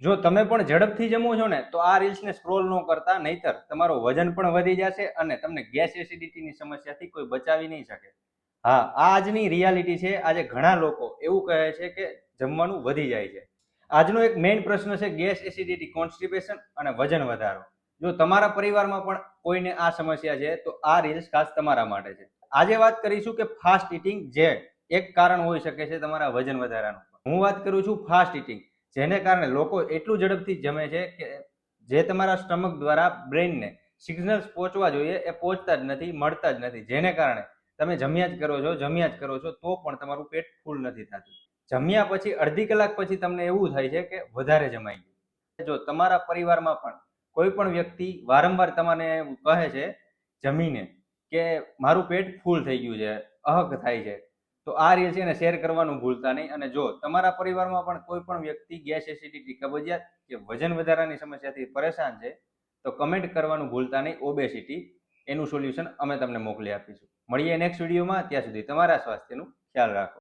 જો તમે પણ ઝડપથી જમો છો ને તો આ રીલ્સને સ્ક્રોલ ન કરતા, નહીતર તમારું વજન પણ વધી જશે અને તમને ગેસ એસિડિટીની સમસ્યાથી કોઈ બચાવી નહીં શકે. હા, આ આજની રિયાલિટી છે. આજે ઘણા લોકો એવું કહે છે કે જમવાનું વધી જાય છે. આજનો એક મેઇન પ્રશ્ન છે ગેસ એસિડિટી, કોન્સ્ટિપેશન અને વજન વધારો. જો તમારા પરિવારમાં પણ કોઈને આ સમસ્યા છે તો આ રીલ્સ ખાસ તમારા માટે છે. આજે વાત કરીશું કે ફાસ્ટ ઇટિંગ, જે એક કારણ હોઈ શકે છે તમારા વજન વધારાનું. હું વાત કરું છું ફાસ્ટ ઇટિંગ, જેને કારણે લોકો એટલું ઝડપથી જમે છે કે જે તમારા સ્ટમક દ્વારા બ્રેઇનને સિગ્નલ્સ પહોંચવા જોઈએ એ પહોંચતા જ નથી, મળતા જ નથી. જેને કારણે તમે જમ્યા જ કરો છો તો પણ તમારું પેટ ફૂલ નથી થતું. જમ્યા પછી અડધી કલાક પછી તમને એવું થાય છે કે વધારે જમાઈ ગયું. જો તમારા પરિવારમાં પણ કોઈ પણ વ્યક્તિ વારંવાર તમને કહે છે જમીને કે મારું પેટ ફૂલ થઈ ગયું છે, અહક થાય છે, તો આ રીલ છે ને શેર કરવાનું ભૂલતા નહીં. અને જો તમારા પરિવારમાં પણ કોઈ પણ વ્યક્તિ ગેસ એસિડિટી, કબજિયાત કે વજન વધારાની સમસ્યાથી પરેશાન છે તો કમેન્ટ કરવાનું ભૂલતા નહીં. ઓબેસિટી, એનું સોલ્યુશન અમે તમને મોકલી આપીશું. મળીએ નેક્સ્ટ વિડીયોમાં. ત્યાં સુધી તમારા સ્વાસ્થ્યનું ખ્યાલ રાખો.